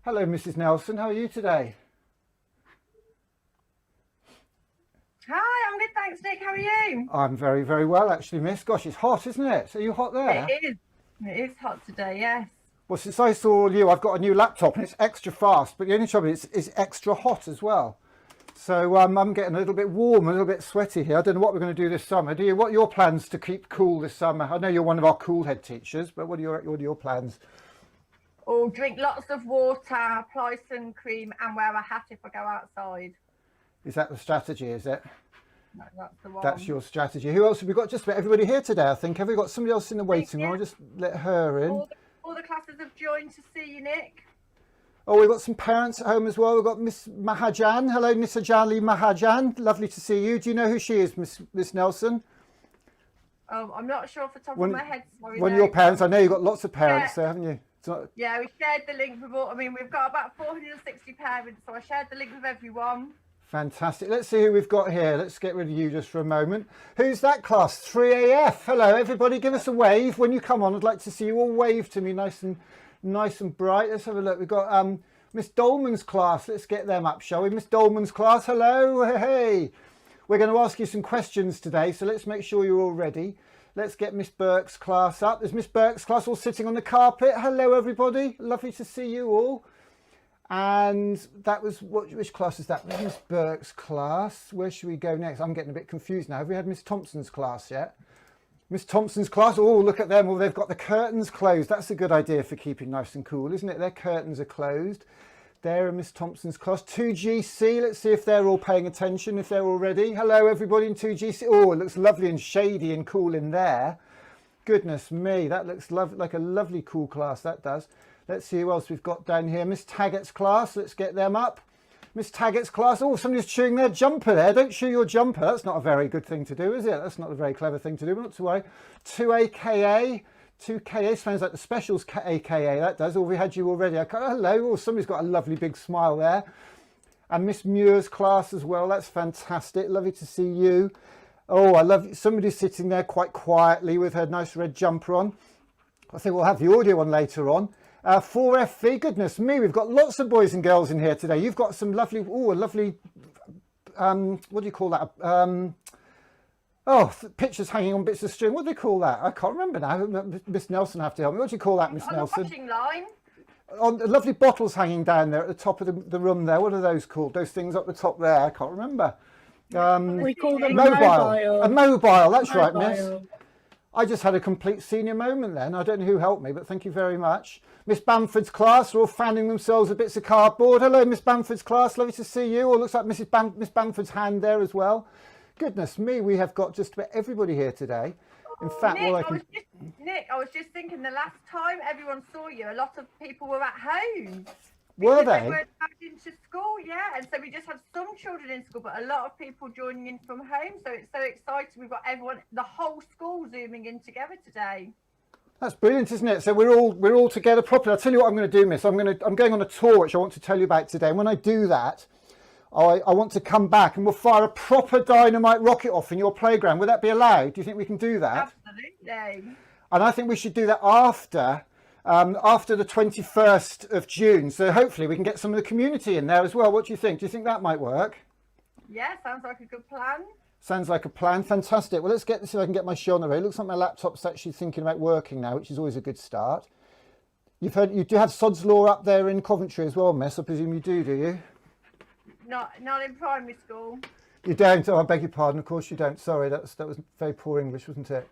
Hello, Mrs. Nelson. How are you today? Hi, I'm good, thanks, Nick. How are you? I'm very, very well, actually, miss. Gosh, it's hot, isn't it? Are you hot there? It is. It is hot today, yes. Well, since I saw you, I've got a new laptop and it's extra fast, but the only trouble is it's extra hot as well. So I'm getting a little bit warm, a little bit sweaty here. I don't know what we're going to do this summer. What are your plans to keep cool this summer? I know you're one of our cool head teachers, but what are your plans? Oh, drink lots of water, apply sun cream, and wear a hat if I go outside. Is that the strategy, is it? No, that's the one. That's your strategy. Who else have we got? Just about everybody here today, I think. Have we got somebody else in the waiting room? I'll just let her in. All the classes have joined to see you, Nick. Oh, we've got some parents at home as well. We've got Miss Mahajan. Hello, Miss Ajali Mahajan. Lovely to see you. Do you know who she is, Miss Nelson? I'm not sure off the top of my head. Sorry, one of your parents. I know you've got lots of parents there, haven't you? Yeah, we shared the link with all. I mean, we've got about 460 parents, so I shared the link with everyone. Fantastic. Let's see who we've got here. Let's get rid of you just for a moment. Who's that class? 3AF. Hello, everybody. Give us a wave when you come on. I'd like to see you all wave to me nice and bright. Let's have a look. We've got Miss Dolman's class. Let's get them up, shall we? Miss Dolman's class. Hello. Hey. We're going to ask you some questions today, so let's make sure you're all ready. Let's get Miss Burke's class up. There's Miss Burke's class all sitting on the carpet. Hello, everybody. Lovely to see you all. And that was, which class is that? Miss Burke's class. Where should we go next? I'm getting a bit confused now. Have we had Miss Thompson's class yet? Miss Thompson's class. Oh, look at them. Well, they've got the curtains closed. That's a good idea for keeping nice and cool, isn't it? Their curtains are closed. There are Miss Thompson's class. 2GC. Let's see if they're all paying attention, if they're all ready. Hello, everybody in 2GC. Oh, it looks lovely and shady and cool in there. Goodness me, that looks like a lovely cool class, that does. Let's see who else we've got down here. Miss Taggart's class, let's get them up. Miss Taggart's class. Oh, somebody's chewing their jumper there. Don't chew your jumper. That's not a very good thing to do, is it? That's not a very clever thing to do, but not to worry. 2AKA. 2KA sounds like the specials AKA, that does. Oh, we had you already. Hello. Oh, somebody's got a lovely big smile there. And Miss Muir's class as well. That's fantastic. Lovely to see you. Oh, I love somebody sitting there quite quietly with her nice red jumper on. I think we'll have the audio on later on. 4FV, goodness me, we've got lots of boys and girls in here today. You've got some lovely, a lovely, what do you call that? Pictures hanging on bits of string. What do they call that? I can't remember now. Miss Nelson have to help me. What do you call that, Miss Nelson? On the washing line. On the lovely bottles hanging down there at the top of the room there. What are those called? Those things up the top there. I can't remember. We call them mobile. A mobile, that's mobile. Right, miss. I just had a complete senior moment then. I don't know who helped me, but thank you very much. Miss Bamford's class are all fanning themselves with bits of cardboard. Hello, Miss Bamford's class. Lovely to see you. Or looks like Miss Bamford's hand there as well. Goodness me, we have got just about everybody here today. In fact, Nick, I was just thinking the last time everyone saw you, a lot of people were at home. Were they? They weren't back into school, yeah. And so we just had some children in school, but a lot of people joining in from home. So it's so exciting. We've got everyone, the whole school zooming in together today. That's brilliant, isn't it? So we're all together properly. I'll tell you what I'm going to do, miss. I'm going on a tour, which I want to tell you about today. And when I do that, I want to come back and we'll fire a proper dynamite rocket off in your playground. Would that be allowed? Do you think we can do that? Absolutely. And I think we should do that after the 21st of June. So hopefully we can get some of the community in there as well. What do you think? Do you think that might work? Yeah, sounds like a good plan. Sounds like a plan. Fantastic. Well, let's see if I can get my show on the road. It looks like my laptop's actually thinking about working now, which is always a good start. You do have Sod's Law up there in Coventry as well, miss. I presume you do you? Not in primary school. You don't? Oh, I beg your pardon. Of course you don't. Sorry, that was very poor English, wasn't it?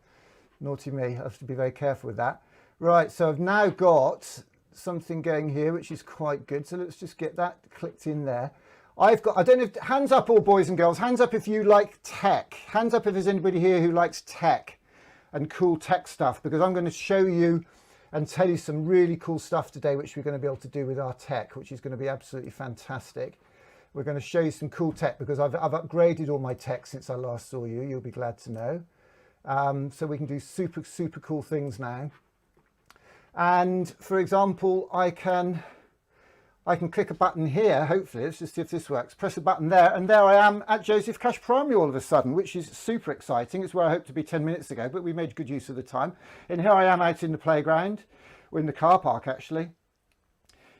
Naughty me. I have to be very careful with that. Right, so I've now got something going here, which is quite good. So let's just get that clicked in there. I don't know, hands up all boys and girls. Hands up if you like tech. Hands up if there's anybody here who likes tech and cool tech stuff, because I'm going to show you and tell you some really cool stuff today, which we're going to be able to do with our tech, which is going to be absolutely fantastic. We're going to show you some cool tech because I've upgraded all my tech since I last saw you. You'll be glad to know. So we can do super cool things now. And for example, I can click a button here. Hopefully, let's just see if this works. Press a button there, and there I am at Joseph Cash Primary all of a sudden, which is super exciting. It's where I hoped to be 10 minutes ago, but we made good use of the time. And here I am out in the playground, or in the car park actually.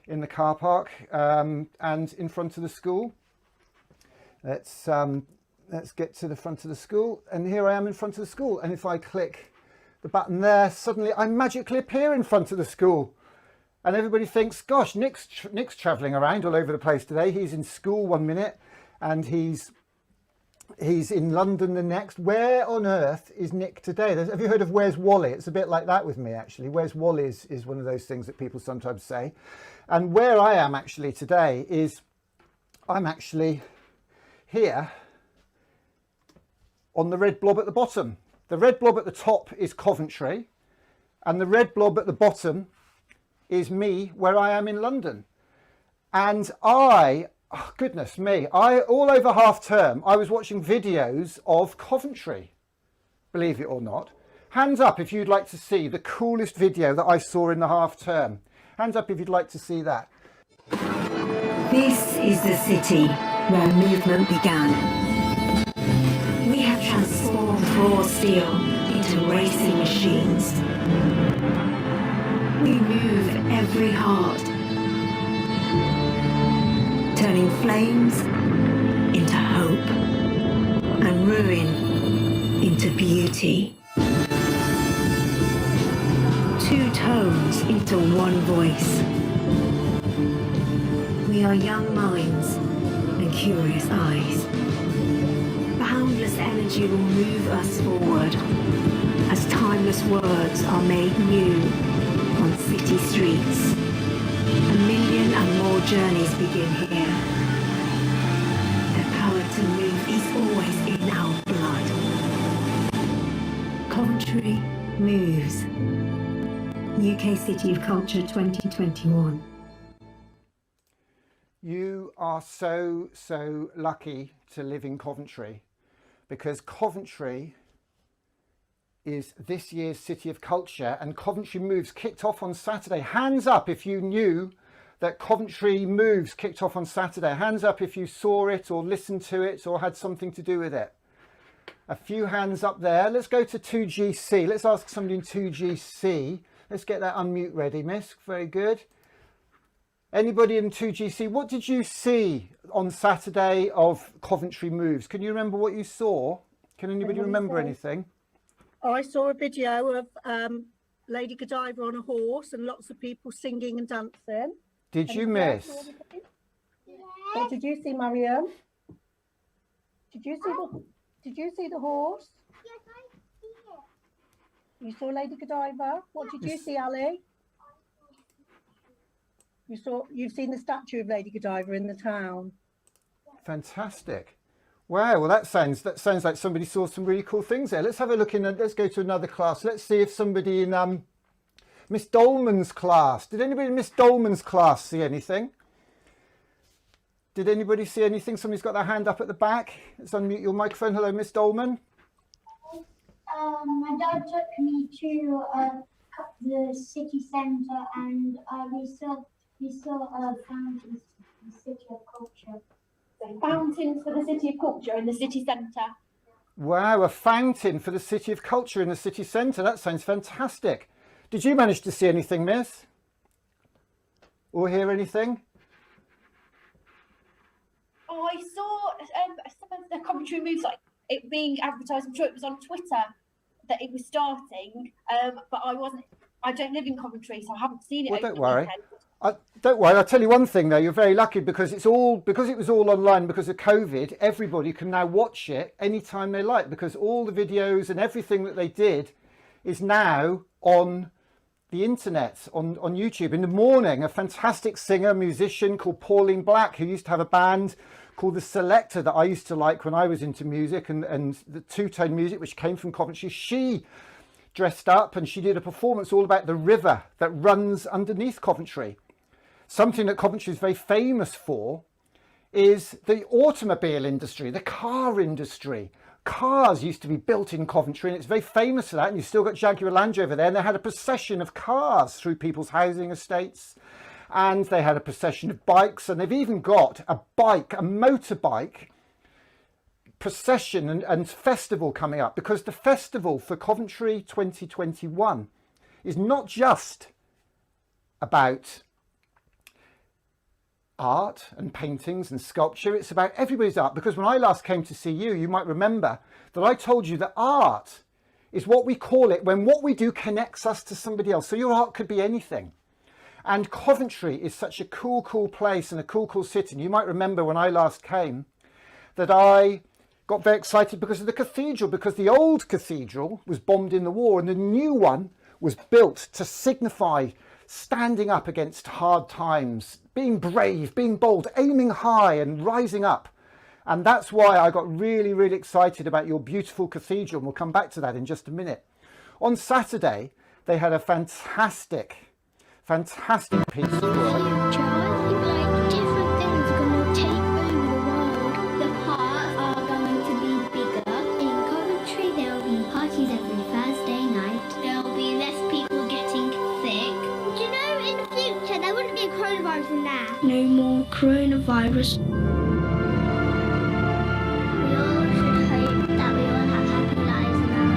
in the car park and in front of the school. Let's get to the front of the school, and here I am in front of the school, and if I click the button there, suddenly I magically appear in front of the school. And everybody thinks, gosh, Nick's travelling around all over the place today. He's in school one minute and he's in London the next. Where on earth is Nick today? Have you heard of Where's Wally? It's a bit like that with me, actually. Where's Wally is one of those things that people sometimes say. And where I am actually today is I'm actually here on the red blob at the bottom. The red blob at the top is Coventry, and the red blob at the bottom is me, where I am in London. And goodness me, all over half term, I was watching videos of Coventry, believe it or not. Hands up if you'd like to see the coolest video that I saw in the half term. Hands up if you'd like to see that. This is the city where movement began. We have transformed raw steel into racing machines. We move every heart, turning flames into hope and ruin into beauty. Two tones into one voice. We are young minds and curious eyes. Boundless energy will move us forward as timeless words are made new on city streets. A million and more journeys begin here. The power to move is always in our blood. Coventry moves. UK City of Culture 2021. You are so lucky to live in Coventry, because Coventry is this year's City of Culture, and Coventry Moves kicked off on Saturday. Hands up if you knew that Coventry Moves kicked off on Saturday. Hands up if you saw it or listened to it or had something to do with it. A few hands up there. Let's go to 2GC. Let's ask somebody in 2GC. Let's get that unmute ready, miss. Very good. Anybody in 2GC, what did you see on Saturday of Coventry Moves? Can you remember what you saw? Can anybody remember anything? I saw a video of Lady Godiva on a horse and lots of people singing and dancing. Did you miss? What did you see, Mariam? Did you see the horse? Yes, I see it. You saw Lady Godiva. What did you see, Ali? You've seen the statue of Lady Godiva in the town. Fantastic. Wow, well that sounds like somebody saw some really cool things there. Let's have a look let's go to another class. Let's see if somebody in Miss Dolman's class. Did anybody in Miss Dolman's class see anything? Did anybody see anything? Somebody's got their hand up at the back. Let's unmute your microphone. Hello, Miss Dolman. My dad took me to the city centre, and we saw fountains in the City of Culture. So fountains for the City of Culture in the city centre. Wow, a fountain for the City of Culture in the city centre. That sounds fantastic. Did you manage to see anything, miss? Or hear anything? Oh, I saw some of the Coventry Moves, like it being advertised. I'm sure it was on Twitter that it was starting, but I don't live in Coventry, so I haven't seen it. Well, over don't the worry. weekend. Don't worry, I'll tell you one thing though, you're very lucky because it was all online because of COVID. Everybody can now watch it anytime they like, because all the videos and everything that they did is now on the internet, on YouTube. In the morning, a fantastic singer, musician called Pauline Black, who used to have a band called The Selector that I used to like when I was into music and the two-tone music, which came from Coventry. She dressed up and she did a performance all about the river that runs underneath Coventry. Something that Coventry is very famous for is the automobile industry, the car industry. Cars used to be built in Coventry, and it's very famous for that. And you've still got Jaguar Land Rover there, and they had a procession of cars through people's housing estates, and they had a procession of bikes, and they've even got a motorbike procession and festival coming up, because the festival for Coventry 2021 is not just about art and paintings and sculpture. It's about everybody's art, because when I last came to see you, you might remember that I told you that art is what we call it when what we do connects us to somebody else. So your art could be anything. And Coventry is such a cool place and a cool city. And you might remember when I last came that I got very excited because of the cathedral, because the old cathedral was bombed in the war and the new one was built to signify standing up against hard times, being brave, being bold, aiming high and rising up. And that's why I got really excited about your beautiful cathedral. And we'll come back to that in just a minute. On Saturday, they had a fantastic piece of work. Like different things are going to take over the world. The parks are going to be bigger. In Coventry, there will be parties every Thursday night. There will be less people getting sick. Do you know, in the future, there wouldn't be a coronavirus in there. No more coronavirus. We all should hope that we all have happy lives now.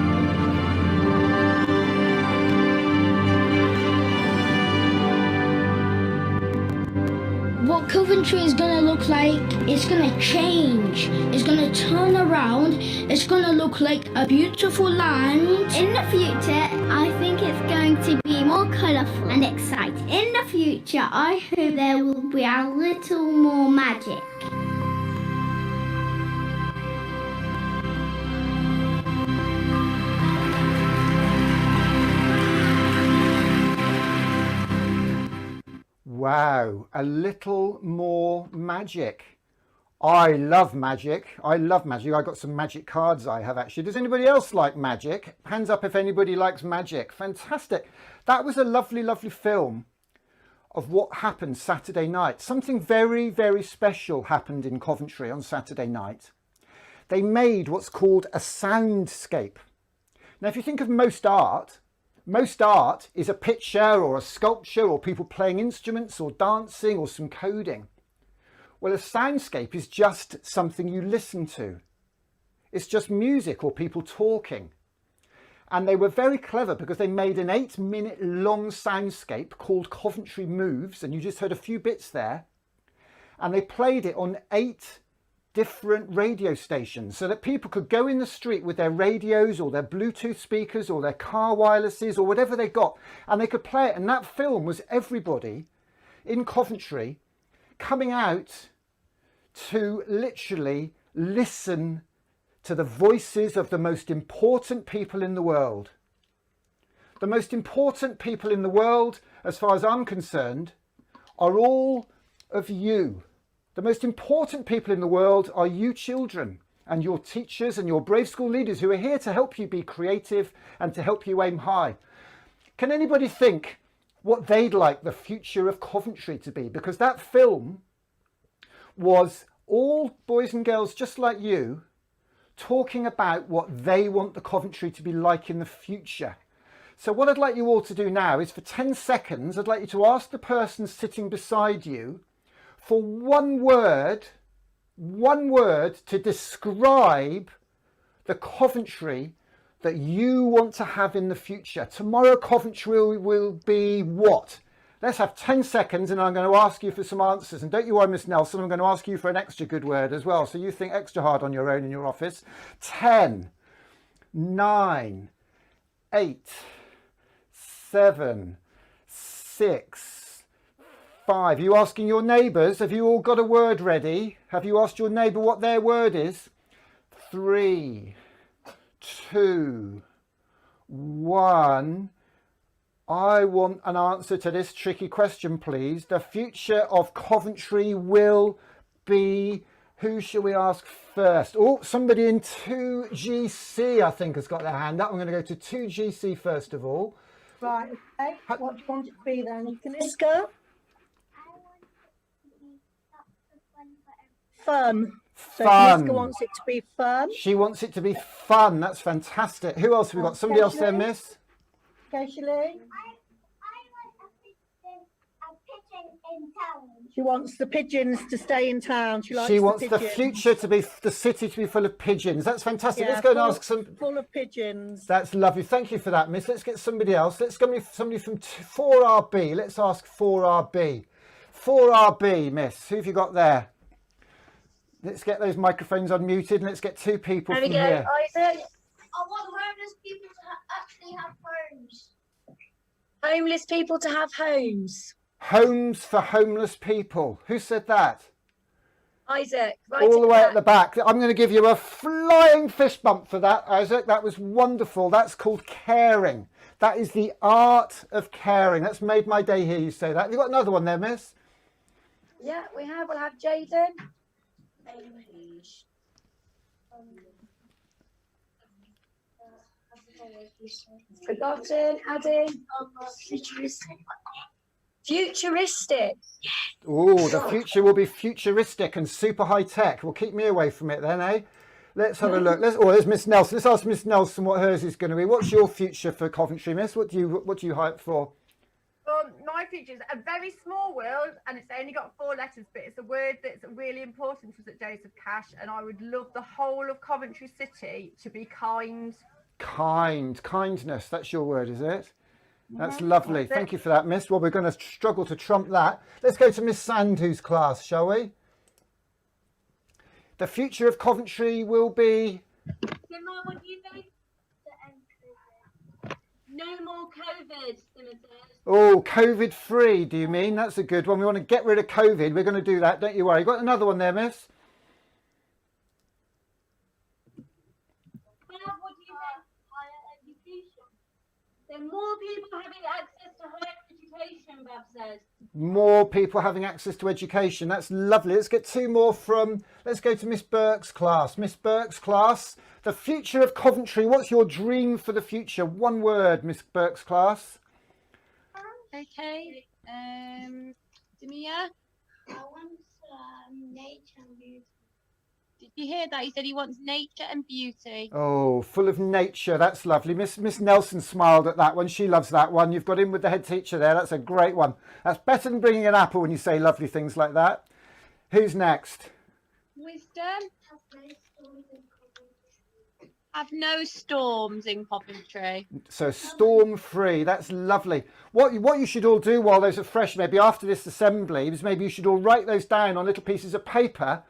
What Coventry is going to look like, it's going to change. It's going to turn around. It's going to look like a beautiful land. In the future, I think it's going to be more colourful and exciting. In the future, I hope there will be a little more magic. Wow, a little more magic. I love magic. I got some magic cards I have actually. Does anybody else like magic? Hands up if anybody likes magic. Fantastic. That was a lovely film of what happened Saturday night. Something very special happened in Coventry on Saturday night. They made what's called a soundscape. Now, if you think of most art is a picture or a sculpture or people playing instruments or dancing or some coding. Well, a soundscape is just something you listen to. It's just music or people talking. And they were very clever because they made an 8-minute long soundscape called Coventry Moves, and you just heard a few bits there. And they played it on 8 different radio stations so that people could go in the street with their radios or their Bluetooth speakers or their car wirelesses or whatever they got, and they could play it. And that film was everybody in Coventry coming out to literally listen to the voices of the most important people in the world. The most important people in the world, as far as I'm concerned, are all of you. The most important people in the world are you children and your teachers and your brave school leaders who are here to help you be creative and to help you aim high. Can anybody think what they'd like the future of Coventry to be? Because that film was all boys and girls just like you talking about what they want the Coventry to be like in the future. So what I'd like you all to do now is for 10 seconds, I'd like you to ask the person sitting beside you for one word to describe the Coventry that you want to have in the future. Tomorrow Coventry will be what? Let's have 10 seconds and I'm going to ask you for some answers. And don't you worry, Miss Nelson, I'm going to ask you for an extra good word as well. So you think extra hard on your own in your office. 10, 9, 8, 7, 6, 5. Are you asking your neighbours? Have you all got a word ready? Have you asked your neighbour what their word is? 3, 2, 1. I want an answer to this tricky question, please. The future of Coventry will be... Who shall we ask first? Oh, somebody in 2GC, I think, has got their hand up. I'm going to go to 2GC first of all. Right, okay. What do you want it to be then? Kaniska? Fun. So Fun. Kaniska wants it to be fun. She wants it to be fun. That's fantastic. Who else have we got? Somebody else there, miss? Keishley? I want a pigeon in town. She wants the pigeons to stay in town. She wants the pigeons. future to be, the city to be full of pigeons. That's fantastic. Yeah, Let's go and ask some... Full of pigeons. That's lovely. Thank you for that, miss. Let's get somebody else. Let's go with somebody from 4RB. Let's ask 4RB. 4RB, miss. Who have you got there? Let's get those microphones unmuted and let's get two people There we from go, here. Isaac. I want homeless people to actually have homes. Homeless people to have homes. Homes for homeless people. Who said that? Isaac, right All the way at the back. I'm going to give you a flying fist bump for that, Isaac. That was wonderful. That's called caring. That is the art of caring. That's made my day hear you say that. Have you got another one there, miss? Yeah, we have. We'll have Jaden. Forgotten, adding. Futuristic. Oh, the future will be futuristic and super high tech. Well, keep me away from it then, eh? Let's have a look. There's Miss Nelson. Let's ask Miss Nelson what hers is going to be. What's your future for Coventry, miss? What do you hype for? My future is a very small world, and it's only got 4 letters, but it's a word that's really important to us at Joseph Cash, and I would love the whole of Coventry City to be kind. Kindness. That's your word, is it? That's lovely. Thank you for that, miss. Well, we're going to struggle to trump that. Let's go to Miss Sandhu's class, shall we? The future of Coventry will be... Mum, what do you think? No more COVID, Oh, COVID free, do you mean? That's a good one. We want to get rid of COVID. We're going to do that, don't you worry. Got another one there, miss? What do you think? Higher education. There are more people having access to higher education, Bab says. More people having access to education. That's lovely. Let's get 2 more from... Let's go to Miss Burke's class. Miss Burke's class. The future of Coventry. What's your dream for the future? 1 word, Miss Burke's class. Okay. Damia? I want nature and beauty. Did you hear that? He said he wants nature and beauty. Oh, full of nature. That's lovely. Miss Nelson smiled at that one. She loves that one. You've got in with the head teacher there. That's a great one. That's better than bringing an apple when you say lovely things like that. Who's next? Wisdom? Have no storms in Coventry. So storm free. That's lovely. What you should all do while those are fresh, maybe after this assembly, is maybe you should all write those down on little pieces of paper,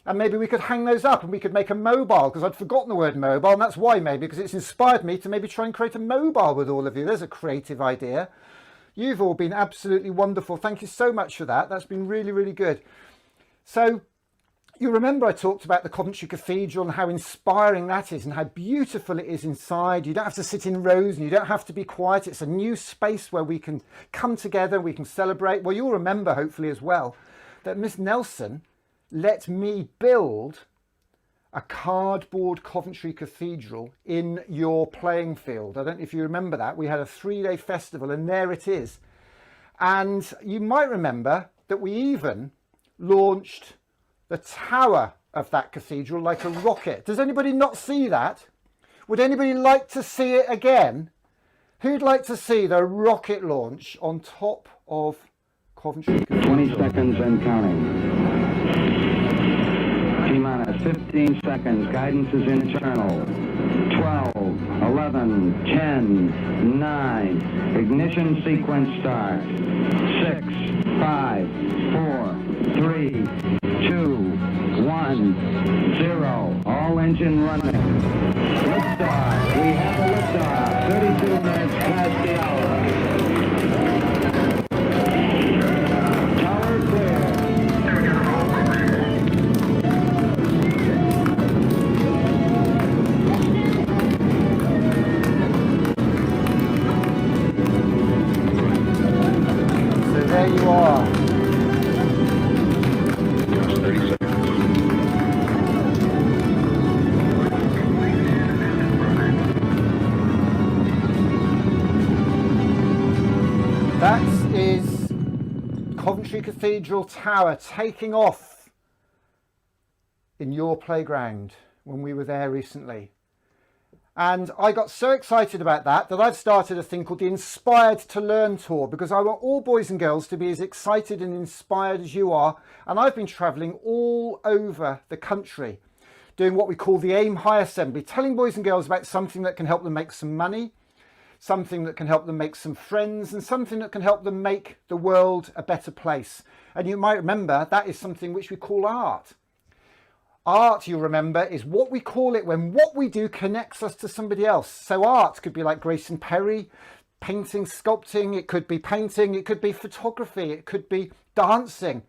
and maybe we could hang those up and we could make a mobile, because I'd forgotten the word mobile, and that's why, maybe because it's inspired me to maybe try and create a mobile with all of you. There's a creative idea. You've all been absolutely wonderful. Thank you so much for that. That's been really, really good. So you remember I talked about the Coventry Cathedral and how inspiring that is and how beautiful it is inside. You don't have to sit in rows and you don't have to be quiet. It's a new space where we can come together, we can celebrate. Well, you'll remember hopefully as well that Miss Nelson let me build a cardboard Coventry Cathedral in your playing field. I don't know if you remember that. We had a 3-day festival and there it is. And you might remember that we even launched the tower of that cathedral like a rocket. Does anybody not see that? Would anybody like to see it again? Who'd like to see the rocket launch on top of Coventry Cathedral? 20 seconds and counting. T-minus 15 seconds. Guidance is internal. 12, 11, 10, 9. Ignition sequence starts. 6, 5, 4, 3, 2, 1, 0. All engine running. Liftoff. We have a liftoff. 32 minutes past the hour. Tower clear. So there you are. 30 seconds. That is Coventry Cathedral Tower taking off in your playground when we were there recently. And I got so excited about that I've started a thing called the Inspired to Learn Tour, because I want all boys and girls to be as excited and inspired as you are. And I've been travelling all over the country doing what we call the Aim High Assembly, telling boys and girls about something that can help them make some money, something that can help them make some friends, and something that can help them make the world a better place. And you might remember that is something which we call art. Art, you'll remember, is what we call it when what we do connects us to somebody else. So art could be like Grayson Perry, painting, sculpting, it could be painting, it could be photography, it could be dancing,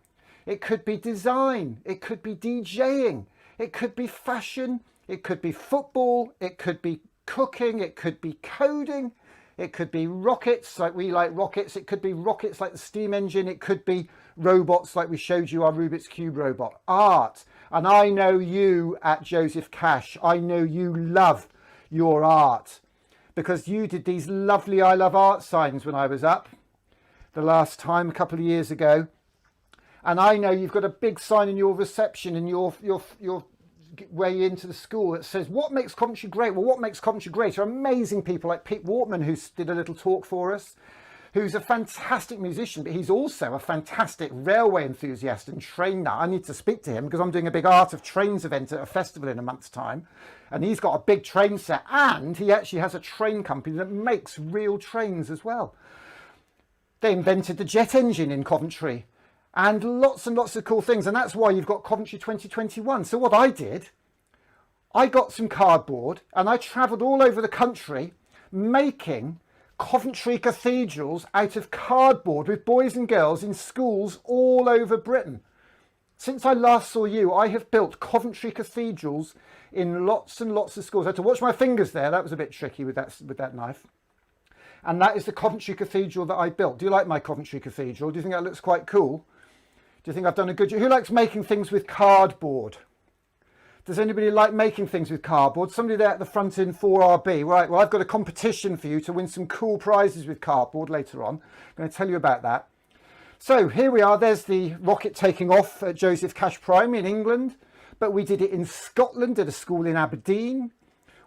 it could be design, it could be DJing, it could be fashion, it could be football, it could be cooking, it could be coding, it could be rockets like we like rockets, it could be rockets like the steam engine, it could be robots like we showed you our Rubik's Cube robot. Art. And I know you at Joseph Cash, I know you love your art, because you did these lovely I love art signs when I was up the last time a couple of years ago. And I know you've got a big sign in your reception in your way into the school that says, what makes Coventry great? Well, what makes Coventry great are amazing people like Pete Wortman, who did a little talk for us, who's a fantastic musician, but he's also a fantastic railway enthusiast and train nut. I need to speak to him because I'm doing a big Art of Trains event at a festival in a month's time. And he's got a big train set, and he actually has a train company that makes real trains as well. They invented the jet engine in Coventry and lots of cool things. And that's why you've got Coventry 2021. So what I did, I got some cardboard and I travelled all over the country making Coventry cathedrals out of cardboard with boys and girls in schools all over Britain. Since I last saw you, I have built Coventry cathedrals in lots and lots of schools. I had to watch my fingers there. That was a bit tricky with that knife. And that is the Coventry cathedral that I built. Do you like my Coventry cathedral? Do you think that looks quite cool? Do you think I've done a good job? Who likes making things with cardboard? Does anybody like making things with cardboard? Somebody there at the front in 4RB. Right, well, I've got a competition for you to win some cool prizes with cardboard later on. I'm going to tell you about that. So here we are. There's the rocket taking off at Joseph Cash Primary in England. But we did it in Scotland at a school in Aberdeen.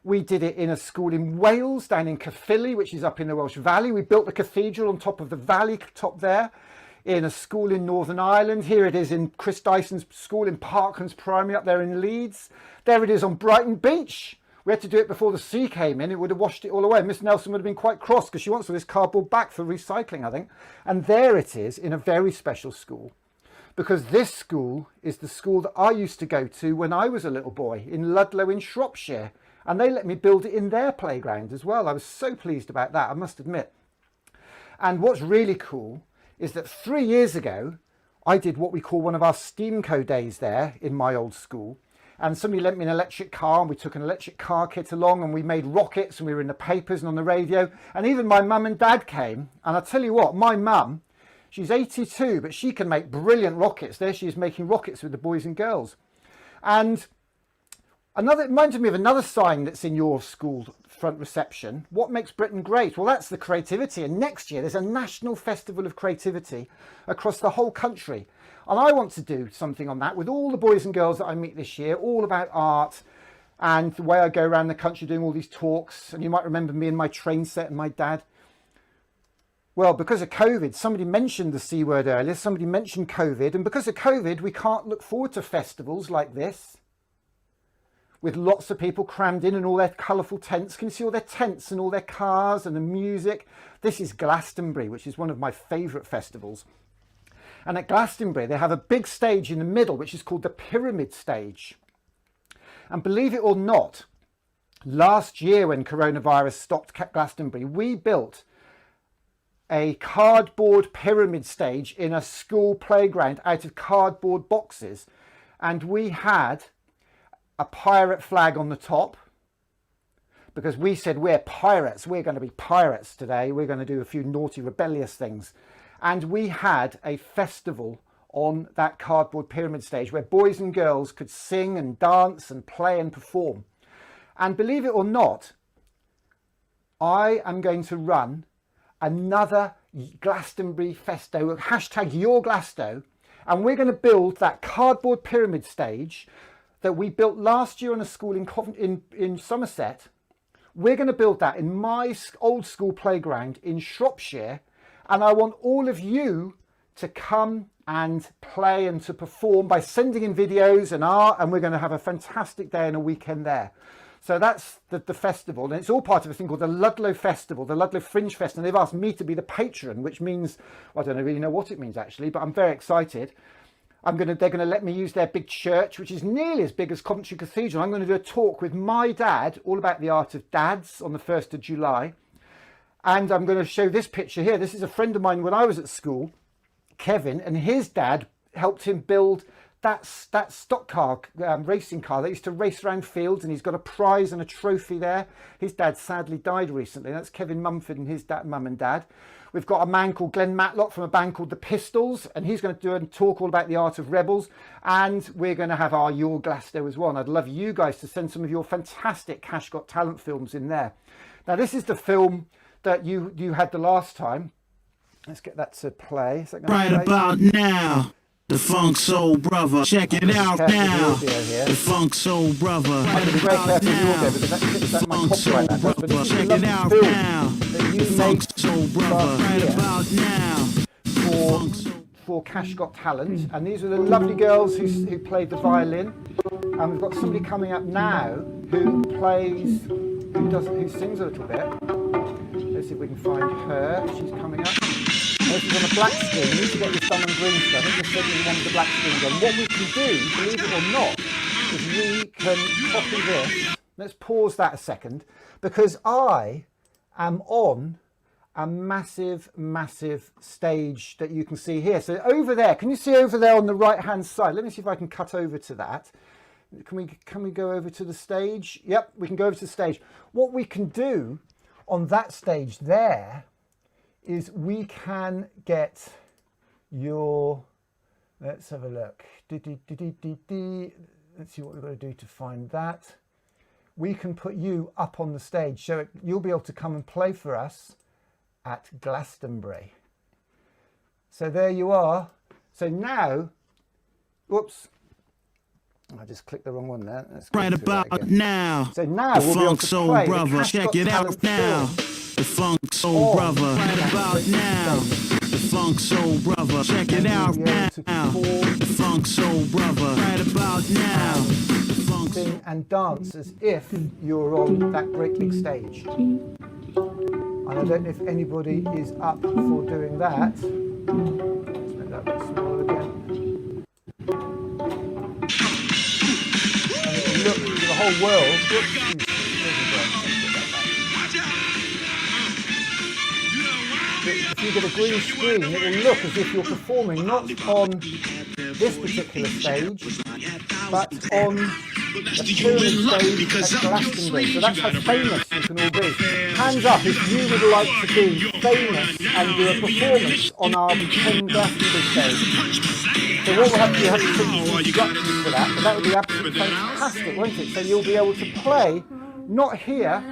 We did it in a school in Wales, down in Caerphilly, which is up in the Welsh Valley. We built the cathedral on top of the valley top there. In a school in Northern Ireland. Here it is in Chris Dyson's school in Parklands Primary up there in Leeds. There it is on Brighton Beach. We had to do it before the sea came in. It would have washed it all away. Miss Nelson would have been quite cross because she wants all this cardboard back for recycling, I think. And there it is in a very special school, because this school is the school that I used to go to when I was a little boy in Ludlow in Shropshire. And they let me build it in their playground as well. I was so pleased about that, I must admit. And what's really cool is that 3 years ago, I did what we call one of our Steamco days there in my old school. And somebody lent me an electric car, and we took an electric car kit along, and we made rockets, and we were in the papers and on the radio. And even my mum and dad came. And I'll tell you what, my mum, she's 82, but she can make brilliant rockets. There she is making rockets with the boys and girls. And it reminded me of another sign that's in your school front reception. What makes Britain great? Well, that's the creativity. And next year there's a national festival of creativity across the whole country. And I want to do something on that with all the boys and girls that I meet this year, all about art and the way I go around the country doing all these talks. And you might remember me and my train set and my dad. Well, because of COVID, somebody mentioned the C word earlier. Somebody mentioned COVID. And because of COVID, we can't look forward to festivals like this, with lots of people crammed in and all their colourful tents. Can you see all their tents and all their cars and the music? This is Glastonbury, which is one of my favourite festivals. And at Glastonbury, they have a big stage in the middle, which is called the Pyramid Stage. And believe it or not, last year when coronavirus stopped Glastonbury, we built a cardboard pyramid stage in a school playground out of cardboard boxes. And we had a pirate flag on the top, because we said we're pirates, we're going to be pirates today, we're going to do a few naughty rebellious things. And we had a festival on that cardboard pyramid stage where boys and girls could sing and dance and play and perform. And believe it or not, I am going to run another Glastonbury Festo, hashtag Your Glasto, and we're going to build that cardboard pyramid stage that we built last year on a school in Somerset. We're going to build that in my old school playground in Shropshire, and I want all of you to come and play and to perform by sending in videos and art, and we're going to have a fantastic day and a weekend there. So that's the festival, and it's all part of a thing called the Ludlow Festival, the Ludlow Fringe Fest, and they've asked me to be the patron, which means, I don't really know what it means actually, but I'm very excited. They're going to let me use their big church, which is nearly as big as Coventry Cathedral. I'm going to do a talk with my dad, all about the art of dads, on the 1st of July. And I'm going to show this picture here. This is a friend of mine when I was at school, Kevin, and his dad helped him build that stock car, racing car that used to race around fields, and he's got a prize and a trophy there. His dad sadly died recently. That's Kevin Mumford and his mum and dad. We've got a man called Glenn Matlock from a band called The Pistols, and he's going to do a talk all about the art of rebels. And we're going to have our Your Glasgow as well. And I'd love you guys to send some of your fantastic Cash Got Talent films in there. Now, this is the film that you had the last time. Let's get that to play. Is that right play? About now. The Funk Soul Brother, check it out now. The Funk Soul Brother, right about now. The Funk Soul Brother, check it out now. The Funk Soul Brother, right about now. For Cash Got Talent, and these are the lovely girls who played the violin. And we've got somebody coming up now who sings a little bit. Let's see if we can find her. She's coming up. This is on a black screen. You need to get this done on green screen. I think you said you wanted the black screen done. What we can do, believe it or not, is we can copy this. Let's pause that a second, because I am on a massive, massive stage that you can see here. So over there, can you see over there on the right-hand side? Let me see if I can cut over to that. Can we go over to the stage? Yep, we can go over to the stage. What we can do on that stage there is we can get your, let's have a look. Let's see what we've got to do to find that. We can put you up on the stage, so you'll be able to come and play for us at Glastonbury. So there you are. So now, whoops, I just clicked the wrong one there. Right about now. So now the Funk Soul Brother, check it out now. The Funk Soul Brother, right about now. The Funk Soul Brother, check it out now. The Funk Soul Brother, right about now. The Funk Sing and dance as if you're on that great big stage. And I don't know if anybody is up for doing that. Let's make that a bit smaller again. And it will look to the whole world. Whoops, if you get a green screen, it will look as if you're performing not on this particular stage, but on the pyramid stage at Glastonbury. So that's how famous you can all be. Hands up if you would like to be famous and do a performance on our 10 Glastonbury stage. So what we'll have to do, have to send you instructions for that, but that would be absolutely fantastic, won't it? So you'll be able to play, not here,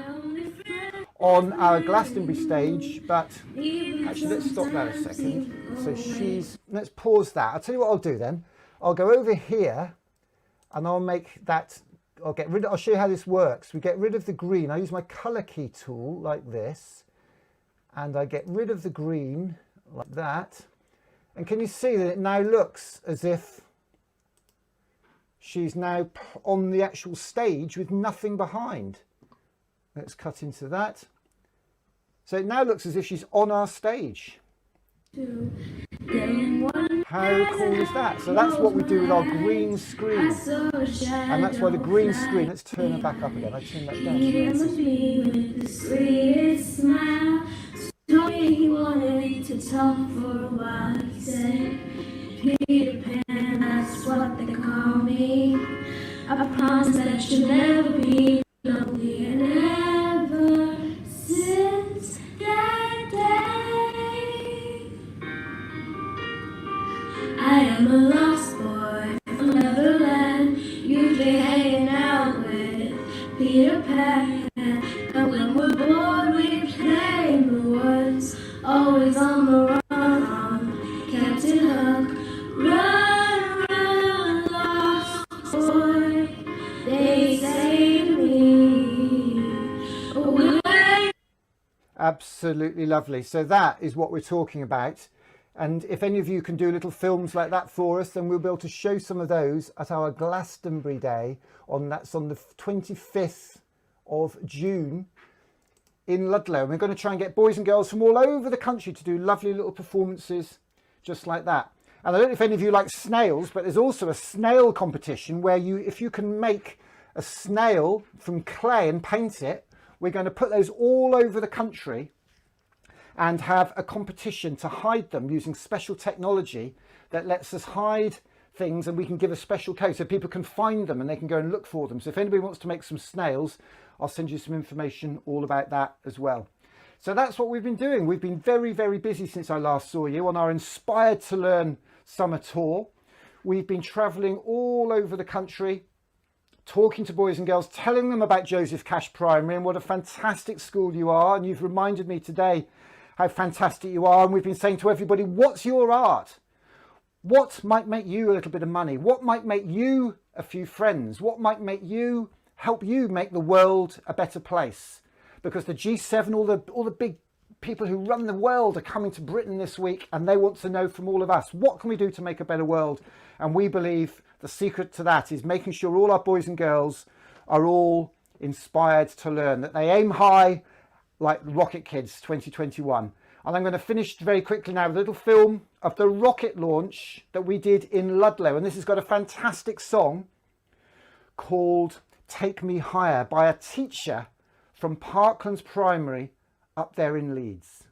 on our Glastonbury stage, but actually let's stop that a second. So let's pause that. I'll tell you what I'll do then. I'll go over here and I'll make that, I'll show you how this works. We get rid of the green. I use my color key tool like this, and I get rid of the green like that. And can you see that it now looks as if she's now on the actual stage with nothing behind? Let's cut into that. So it now looks as if she's on our stage. How cool is that? So that's what we do with our green screen. And that's why the green screen, let's turn it back up again. I turn that down. He wanted to talk for a while. He said, Peter Pan, that's what they call me. I promise that you'll never be lonely. And ever since that day, I am a lost boy from Neverland. Usually hanging out with Peter Pan. And when we're bored, we play in the woods. Always on the run, Captain Hook. Run, run, lost boy, they say to me. Away. Absolutely lovely. So that is what we're talking about. And if any of you can do little films like that for us, then we'll be able to show some of those at our Glastonbury Day. That's on the 25th of June in Ludlow. And we're going to try and get boys and girls from all over the country to do lovely little performances just like that. And I don't know if any of you like snails, but there's also a snail competition where if you can make a snail from clay and paint it, we're going to put those all over the country and have a competition to hide them using special technology that lets us hide things, and we can give a special code so people can find them and they can go and look for them. So if anybody wants to make some snails, I'll send you some information all about that as well. So that's what we've been doing. We've been very, very busy since I last saw you on our Inspired to Learn summer tour. We've been traveling all over the country, talking to boys and girls, telling them about Joseph Cash Primary and what a fantastic school you are. And you've reminded me today how fantastic you are. And we've been saying to everybody, what's your art? What might make you a little bit of money? What might make you a few friends? What might help you make the world a better place? Because the G7, all the big people who run the world are coming to Britain this week, and they want to know from all of us, what can we do to make a better world? And we believe the secret to that is making sure all our boys and girls are all inspired to learn, that they aim high like Rocket Kids 2021. And I'm going to finish very quickly now with a little film of the rocket launch that we did in Ludlow. And this has got a fantastic song called Take Me Higher by a teacher from Parklands Primary up there in Leeds.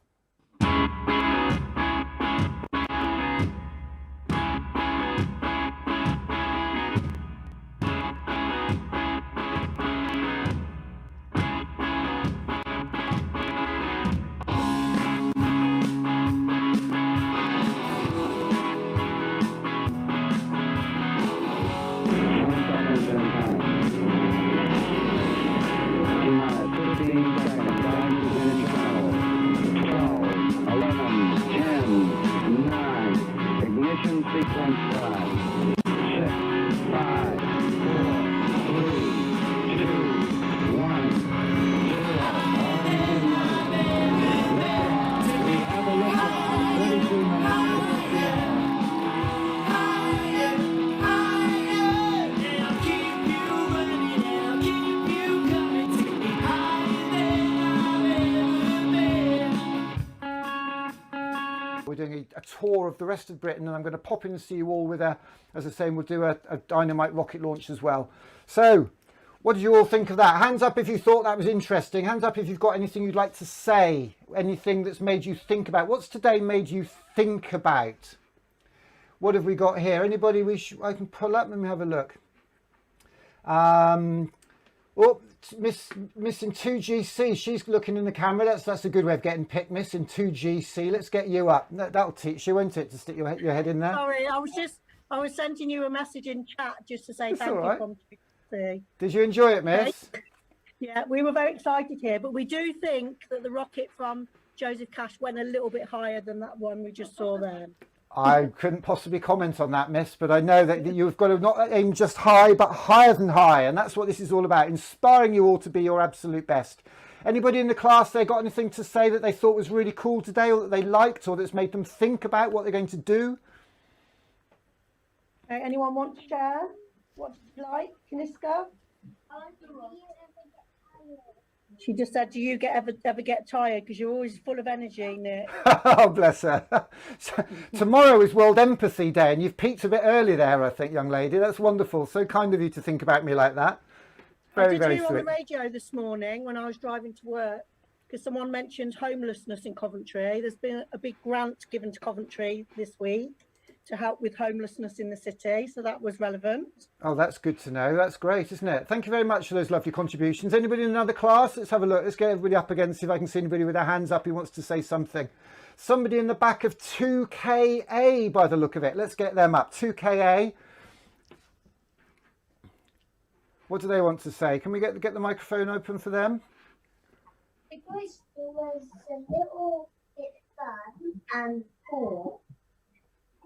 We're doing a tour of the rest of Britain, and I'm going to pop in and see you all with as I say, we'll do a dynamite rocket launch as well. So what did you all think of that? Hands up if you thought that was interesting. Hands up if you've got anything you'd like to say, anything that's made you think about. What's today made you think about? What have we got here? Anybody I can pull up? Let me have a look. Oh, Miss in 2GC, she's looking in the camera. That's a good way of getting picked, Miss in 2GC. Let's get you up. That'll teach you, won't it, to stick your head in there? Sorry, I was sending you a message in chat just to say thank you from 2GC. Did you enjoy it, Miss? Okay. Yeah, we were very excited here, but we do think that the rocket from Joseph Cash went a little bit higher than that one we just saw there. I couldn't possibly comment on that, Miss, but I know that you've got to not aim just high, but higher than high. And that's what this is all about, inspiring you all to be your absolute best. Anybody in the class, they got anything to say that they thought was really cool today, or that they liked, or that's made them think about what they're going to do? Okay, anyone want to share what you like, Kaniska? She just said, do you ever get tired? Because you're always full of energy, Nick. Oh, bless her. So, tomorrow is World Empathy Day, and you've peaked a bit early there, I think, young lady. That's wonderful. So kind of you to think about me like that. Very, very sweet. I did hear on the radio this morning when I was driving to work, because someone mentioned homelessness in Coventry. There's been a big grant given to Coventry this week to help with homelessness in the city, so that was relevant. Oh, that's good to know. That's great, isn't it? Thank you very much for those lovely contributions. Anybody in another class? Let's have a look. Let's get everybody up again, see if I can see anybody with their hands up who wants to say something. Somebody in the back of 2KA by the look of it. Let's get them up. 2KA. What do they want to say? Can we get the microphone open for them? Because it was a little bit fun and cool.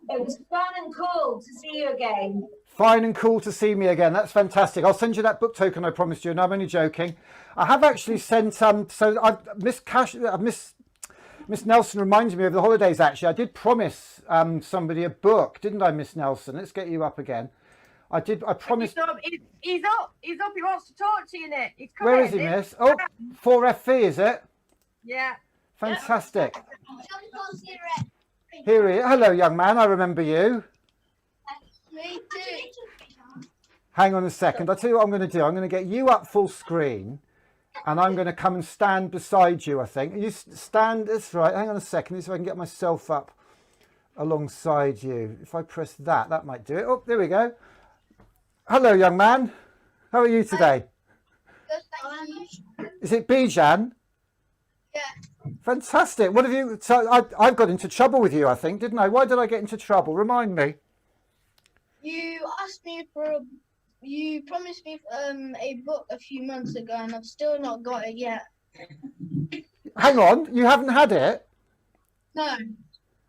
It was fun and cool to see you again. Fine and cool to see me again. That's fantastic. I'll send you that book token I promised you, and I'm only joking. I have actually sent so Miss Nelson reminded me of the holidays. Actually, I did promise somebody a book, didn't I, Miss Nelson? Let's get you up again. I promised. He's up. He wants to talk to you, Nick. He's coming. Where is he, Miss? Oh, 4FV, is it? Yeah. Fantastic. Here he is. Hello, young man. I remember you. Me too. Hang on a second. I'll tell you what I'm going to do. I'm going to get you up full screen, and I'm going to come and stand beside you, I think. You stand. That's right. Hang on a second. See if I can get myself up alongside you. If I press that, that might do it. Oh, there we go. Hello, young man. How are you today? Is it Bijan? Yeah. Fantastic. What have you... So I've got into trouble with you, I think, didn't I? Why did I get into trouble? Remind me. You asked me for you promised me a book a few months ago, and I've still not got it yet. Hang on. You haven't had it? No.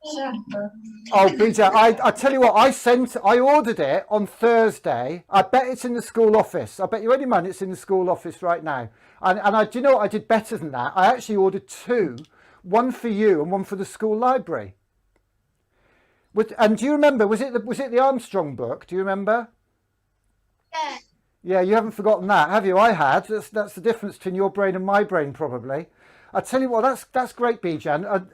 Oh, Bijan, I tell you what, I ordered it on Thursday. I bet it's in the school office. I bet you any money it's in the school office right now. And do you know what? I did better than that. I actually ordered two, one for you and one for the school library. And do you remember, was it the Armstrong book? Do you remember? Yeah. Yeah, you haven't forgotten that, have you? I had. That's the difference between your brain and my brain, probably. I tell you what, that's great, Bijan.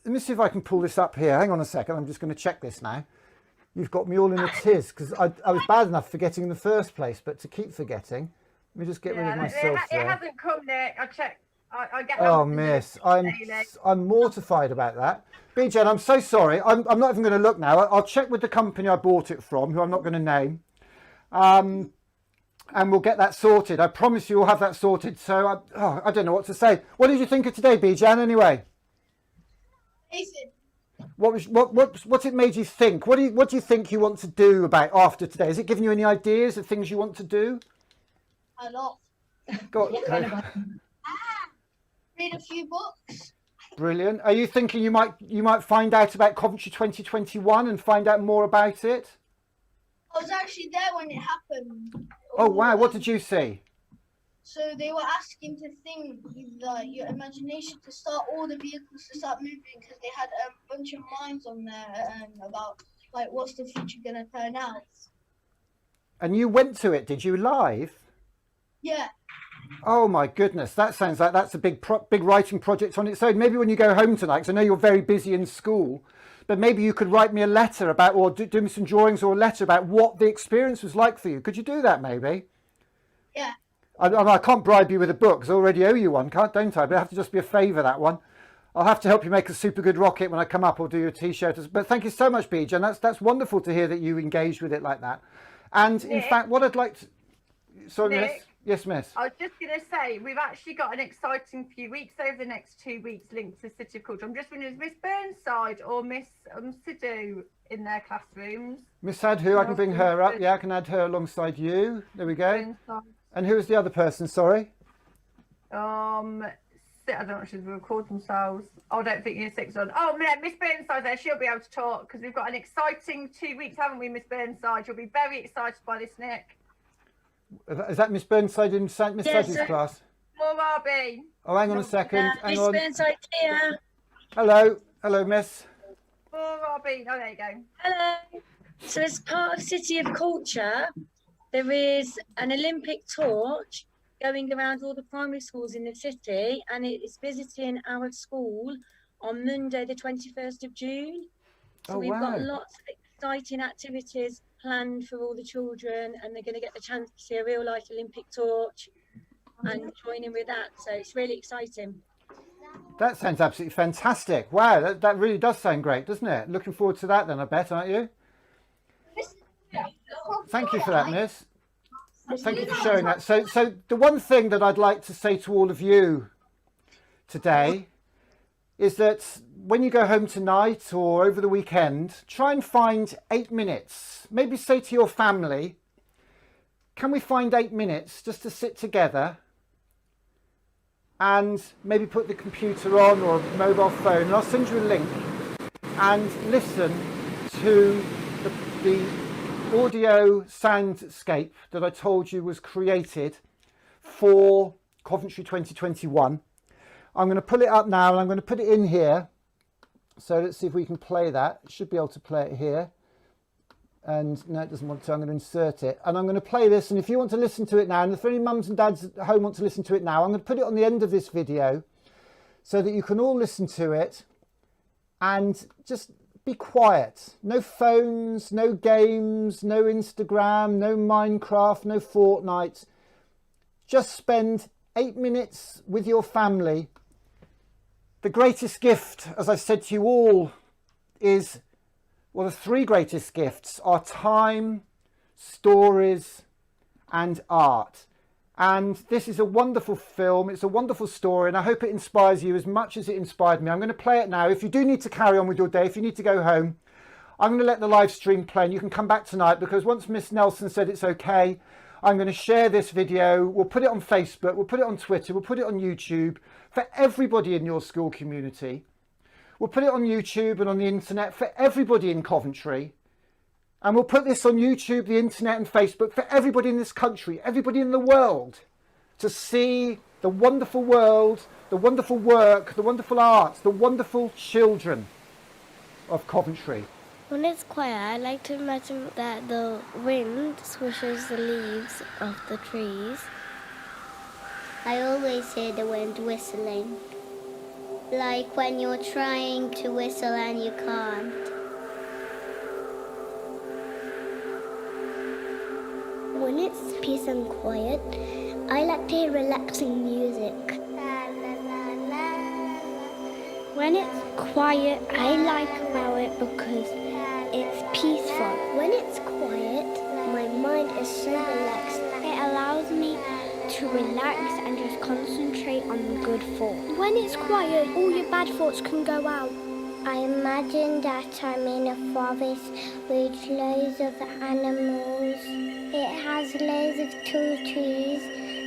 Let me see if I can pull this up here. Hang on a second. I'm just going to check this now. You've got me all in a tiz because I was bad enough forgetting in the first place, but to keep forgetting, let me just get rid of myself It there. hasn't come, Nick. I checked. I get. Oh, miss, I'm mortified about that. Bijan, I'm so sorry. I'm not even going to look now. I'll check with the company I bought it from, who I'm not going to name, and we'll get that sorted. I promise you we'll have that sorted. So I don't know what to say. What did you think of today, Bijan? Anyway. What's it made you think? What do you think you want to do about after today? Has it given you any ideas of things you want to do? A lot. Read a few books. Brilliant. Are you thinking you might find out about Coventry 2021 and find out more about it? I was actually there when it happened. Oh wow! What did you see? So they were asking to think with your imagination to start all the vehicles to start moving because they had a bunch of lines on there about like what's the future gonna turn out. And you went to it, did you, live? Yeah. Oh my goodness, that sounds like that's a big writing project on its own. Maybe when you go home tonight, because I know you're very busy in school, but maybe you could write me a letter about, or do me some drawings or a letter about what the experience was like for you. Could you do that maybe? Yeah. I can't bribe you with a book because I already owe you one, don't I? But it have to just be a favour, that one. I'll have to help you make a super good rocket when I come up or do your t-shirt. But thank you so much, Bijan. That's wonderful to hear that you engaged with it like that. And Nick, in fact, what I'd like to... Sorry, Nick, miss? Yes, miss. I was just going to say, we've actually got an exciting few weeks over the next 2 weeks linked to City of Culture. I'm just wondering, is Miss Burnside or Miss Sidhu in their classrooms? Miss Sadhu, I can bring her up. Yeah, I can add her alongside you. There we go. Burnside. And who was the other person, sorry? I don't know what she's record themselves. I don't think you're 6 on. Oh, Miss Burnside there. She'll be able to talk because we've got an exciting 2 weeks, haven't we, Miss Burnside? You'll be very excited by this, Nick. Is that Miss Burnside in Miss Sadhu's class? More RB. Oh, hang on a second. Hang on. Miss Burnside here. Hello. Hello, miss. More RB. Oh, there you go. Hello. So as part of City of Culture, there is an Olympic torch going around all the primary schools in the city, and it is visiting our school on Monday, the 21st of June. So we've got lots of exciting activities planned for all the children, and they're going to get the chance to see a real life Olympic torch and join in with that. So it's really exciting. That sounds absolutely fantastic. Wow, that really does sound great, doesn't it? Looking forward to that then, I bet, aren't you? Thank you for that, miss. Thank you for sharing that. So the one thing that I'd like to say to all of you today is that when you go home tonight or over the weekend, try and find 8 minutes. Maybe say to your family, can we find 8 minutes just to sit together and maybe put the computer on or a mobile phone, and I'll send you a link, and listen to the audio soundscape that I told you was created for Coventry 2021. I'm going to pull it up now and I'm going to put it in here. So let's see if we can play that. Should be able to play it here. And no, it doesn't want to. I'm going to insert it. And I'm going to play this. And if you want to listen to it now, and if any mums and dads at home want to listen to it now, I'm going to put it on the end of this video so that you can all listen to it and just be quiet. No phones, no games, no Instagram, no Minecraft, no Fortnite. Just spend 8 minutes with your family. The greatest gift, as I said to you all, is, well, the three greatest gifts are time, stories, and art. And this is a wonderful film. It's a wonderful story, and I hope it inspires you as much as it inspired me. I'm going to play it now. If you do need to carry on with your day, if you need to go home, I'm going to let the live stream play, and you can come back tonight, because once Miss Nelson said it's okay, I'm going to share this video. We'll put it on Facebook, we'll put it on Twitter, we'll put it on YouTube for everybody in your school community. We'll put it on YouTube and on the internet for everybody in Coventry. And we'll put this on YouTube, the internet and Facebook for everybody in this country, everybody in the world, to see the wonderful world, the wonderful work, the wonderful arts, the wonderful children of Coventry. When it's quiet, I like to imagine that the wind swishes the leaves of the trees. I always hear the wind whistling. Like when you're trying to whistle and you can't. When it's peace and quiet, I like to hear relaxing music. When it's quiet, I like about it because it's peaceful. When it's quiet, my mind is so relaxed. It allows me to relax and just concentrate on the good thoughts. When it's quiet, all your bad thoughts can go out. I imagine that I'm in a forest with loads of animals. It has loads of tall trees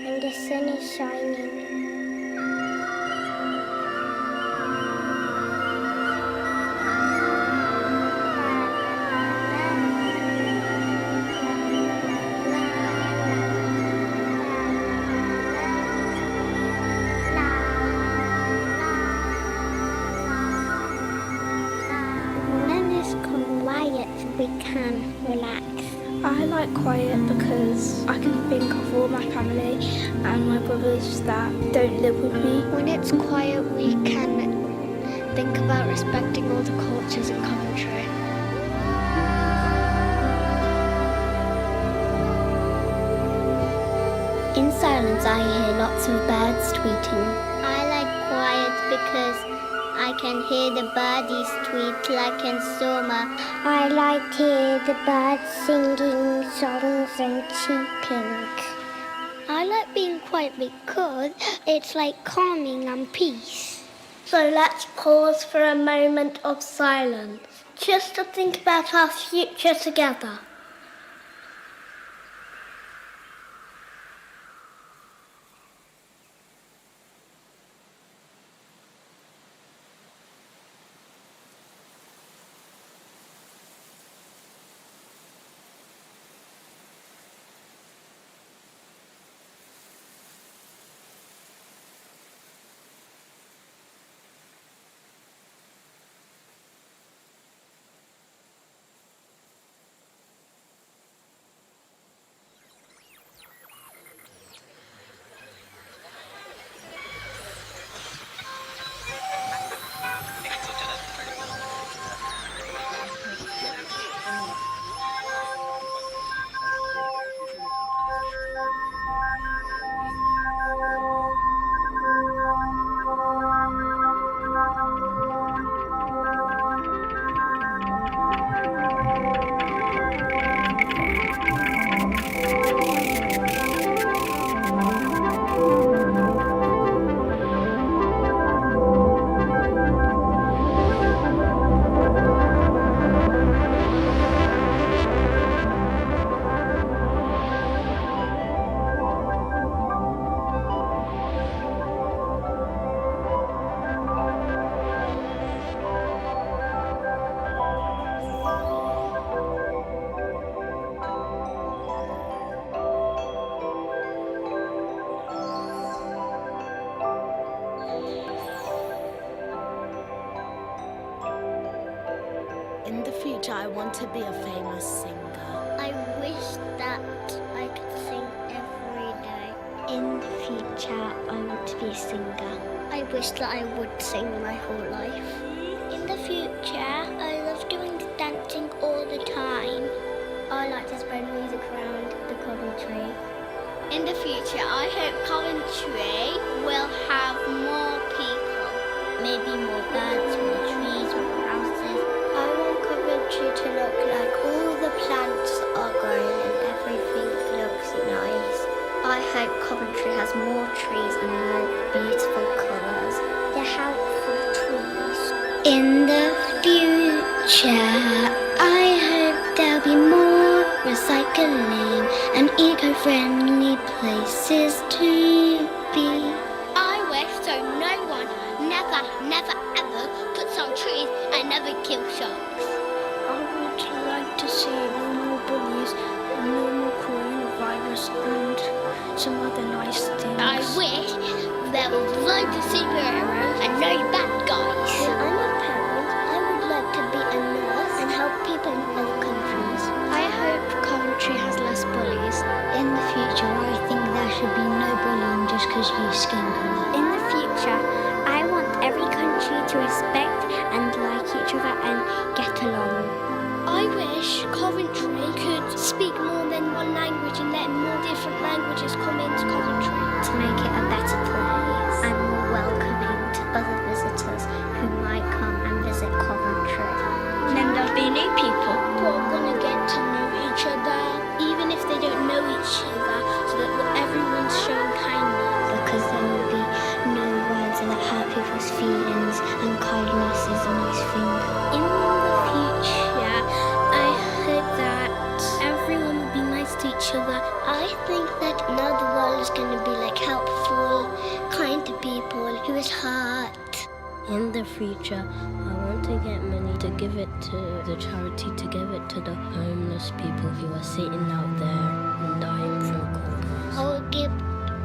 and the sun is shining. We can relax. I like quiet because I can think of all my family and my brothers that don't live with me. When it's quiet, we can think about respecting all the cultures in Coventry. In silence, I hear lots of birds tweeting. I like quiet because I can hear the birdies tweet like in summer. I like to hear the birds singing songs and cheeping. I like being quiet because it's like calming and peace. So let's pause for a moment of silence, just to think about our future together. In the future, I want to be a famous singer. I wish that I could sing every day. In the future, I want to be a singer. I wish that I would sing my whole life. In the future, I love doing dancing all the time. I like to spread music around the Coventry. In the future, I hope Coventry will have more people. Maybe more birds, more trees, more houses. I want Coventry to look like all the plants are grown and everything looks nice. I hope Coventry has more trees and more beautiful colours. They're helpful trees. In the future, I hope there'll be more recycling and eco-friendly places to be. I wish so no one never ever puts on trees and never kills sharks. I would like to see no more bullies, no more coronavirus and some other nice things. I wish there was loads of superheroes and no bad guys. When I'm a parent, I would like to be a nurse and help people in other countries. I hope Coventry has less bullies. In the future, I think there should be no bullying just because you skin colour. In the future, I want every country to respect and like each other and get along. I wish Coventry could speak more than one language and let more different languages come into Coventry. To make it a better place and more welcoming to other visitors who might come and visit Coventry. And then there'll be new people who are going to get to know each other, even if they don't know each other, so that everyone's showing kindness. Because there will be no words that hurt people's feelings, and kindness is a nice thing. In the future, I hope that everyone will be nice to each other. I think that now the world is going to be like helpful, kind to people who is hurt. In the future, I want to get money to give it to the charity, to give it to the homeless people who are sitting out there and dying from cold. I will give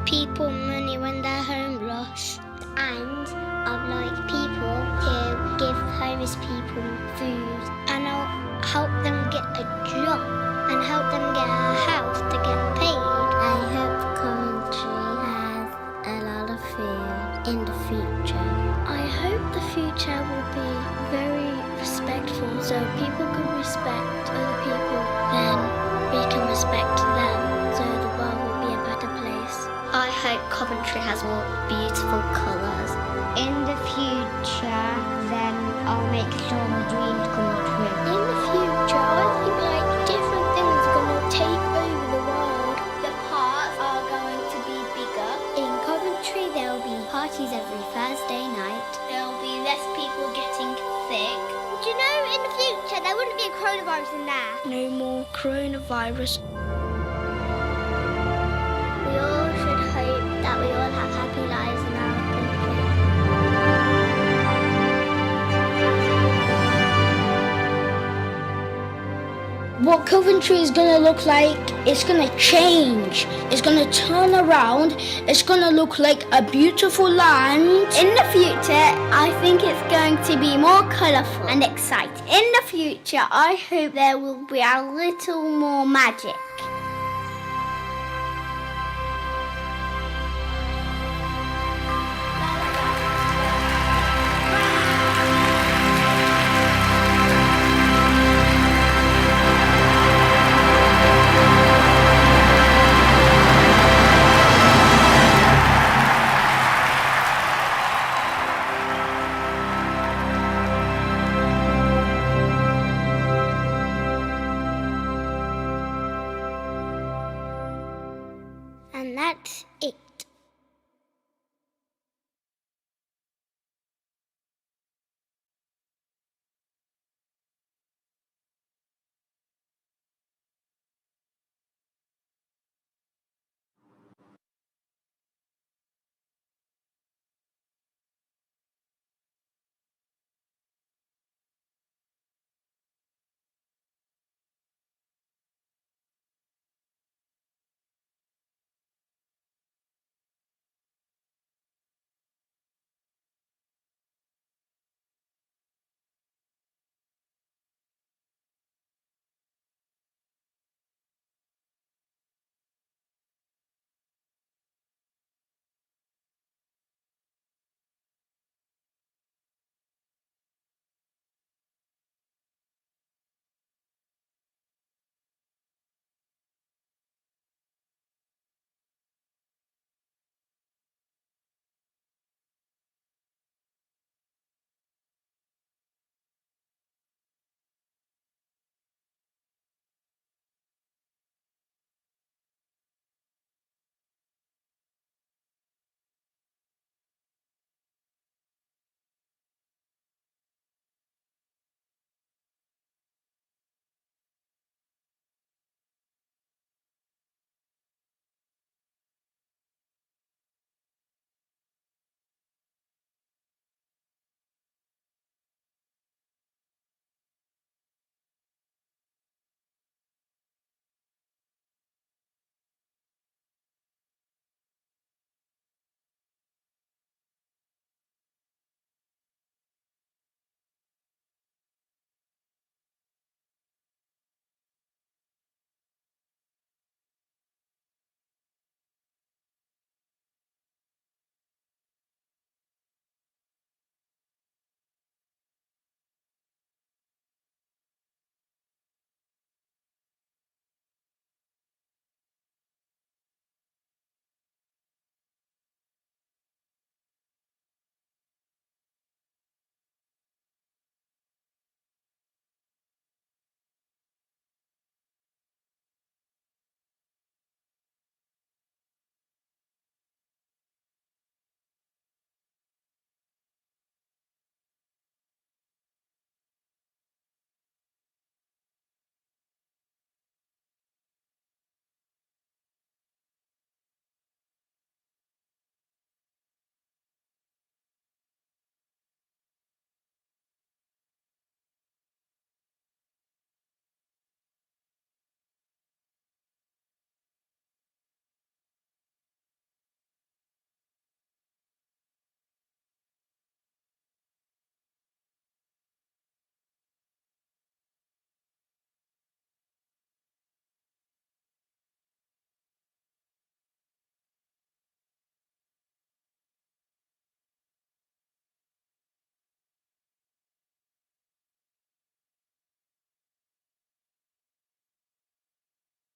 people money when they're homeless. And I'd like people to give homeless people food. And I'll help them get a job and help them get a house to get paid. I hope Coventry has a lot of food in the future. I hope the future will be very respectful, so people can respect other people, then we can respect them, so the world will be a better place. I hope Coventry has more beautiful colours. In the future, then I'll make sure my dreams come true. In the future, I think like different things are going to take over the world. The parks are going to be bigger. In Coventry, there will be parties every Thursday night. There will be less people getting sick. Do you know, in the future, there wouldn't be a coronavirus in there. No more coronavirus. We all should hope that we all have happy lives in our country. What Coventry is going to look like, it's going to change. It's going to turn around. It's going to look like a beautiful land. In the future, I think it's going to be more colourful and exciting. In the future, I hope there will be a little more magic.